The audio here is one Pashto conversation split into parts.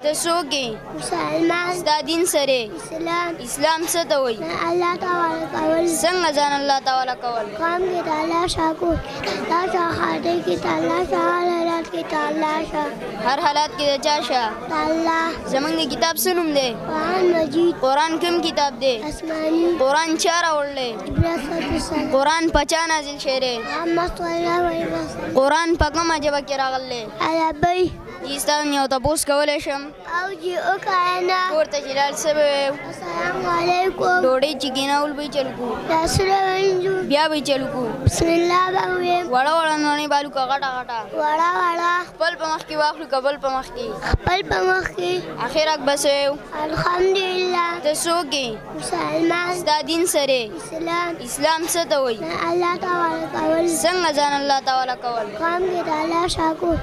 ته څوک یې؟ مسلمان. ستا دین سره اسلام. اسلام څه ته وایي؟ الله تعالی کول. څنګه ځان الله تعالی کول؟ قام کې د الله شاکر الله شاه خاطر کې د الله شاه حالات کې د الله شاه هر حالات کې د چا شه؟ د الله. زمونږ د کتاب څه نوم دی؟ قرآن مجید. قرآن کوم کتاب دی؟ آسماني. قرآن چا راوړلی؟ جبرائیل. قرآن په چا نازل شوی دی؟ محمد صلی الله علیه وسلم. قرآن په کومه ژبه کې راغلی؟ عربی. ستا یو تپوس کولی شم؟ او چې وکړه کور ته چې لاړ څه به ویو؟ السلام علیکم. ډوډۍ چې کېنول به یې چلو کړو، لاسونه وینځو. بیا به یې چلو کړو. بسم الله به ووایم. وړه وړه مڼې به الو که غټه غټه وړه وړه خپل په مخ کې واخلو که بل په مخ کې؟ خپل په مخ کې. اخر اک به څه ویو؟ الحمدلله. ته څوک یې؟ مسلمان. ستا دین سره اسلام. اسلام څه ته وایي؟ الله تعالی کول. څنګه ځان الله تعالی کول؟ قام کې د الله شاکر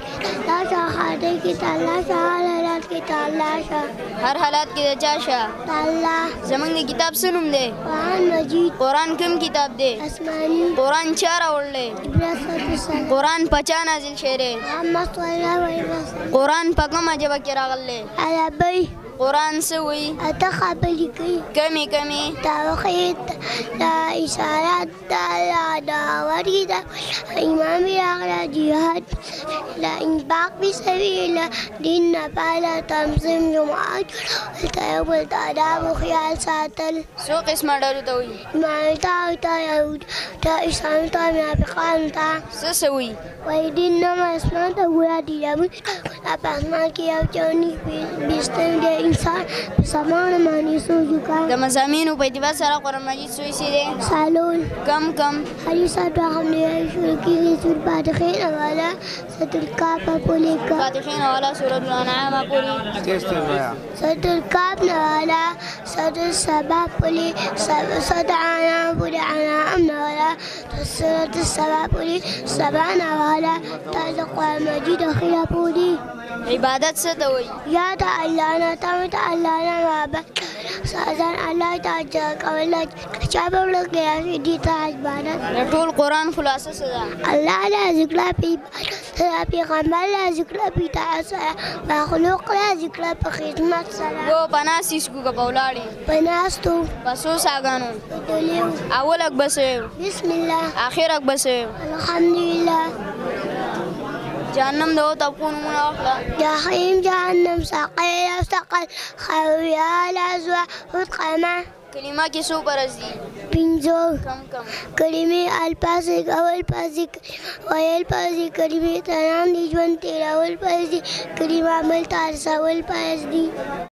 الله شاه خاطر کې د الله شاه حالات کې د الله شاه هر حالات کې د چا شه؟ د الله. زمونږ د کتاب څه نوم دی؟ قرآن مجید. قرآن کوم کتاب دی؟ آسماني. قرآن چا راوړلی؟ جبرائیل. قرآن په چا نازل شوی دی؟ محمد صلی الله علیه وسلم. قرآن په کومه ژبه کې راغلی؟ عربی. قرآن څه وایي؟ اته خبرې کوي. کمې کمې توحید، د اشارات، د الله داوري، د امام راغله جهاد، د انفاق فی سبیل دین لپاره تنظیم جماعت هلته یو بل ته آداب و خیال ساتل. څو قسمه ډلو ته وایي؟ ایمان ته یهود ته عیسویانو ته منافقانو ته. څه وایي؟ وایي دین نوم اسمان ته ګوره دي لمونځ په اسمان کې یو چونی بیستن د انسان په سامان باندې سوچ وکړه. د مضامینو په اعتبار سره قرآن مجید څو حصې دی؟ سالون. کم کم حدیثات الحمدلله شروع کېږي سورة فاتحین والا سورة الکهف پورې کا فاتحین والا سورة الانعام پورې سورة الکهف نه والا سورة السبع پورې سورة الانعام پورې انعام نه والا سورة السبع پورې سبع نه والا تاسو قرآن مجید اخره پورې. عبادت څه ته وایي؟ یا د الله نه تمه ته الله نه محبت سازان الله ته کول چا به ورکړي راشي دي ته عبادت. د ټول قرآن خلاصه څه ده؟ الله لا ذکر په پیغمبر لا ذکر په اطاعت سره مخلوق لا ذکر په خدمت سره. و په ناستې سکو که په ولاړې؟ په ناستو. په څو ساګانو؟ په دلیو. اول اک به څه ویو؟ بسم الله. اخر اک به څه ویو؟ الحمدلله. جهنم د هغو طبقو نومونه واخله. جحیم جهنم ثقیل ثقل خویه لظوه خودقمه. کلمه کې څو پرز دي؟ پنځه. کم کم کلمې الفاظ اول پازي ویل پازي کلمې تران دي ژوند تیرول پازي کلمه عمل ته رسول پاز دي.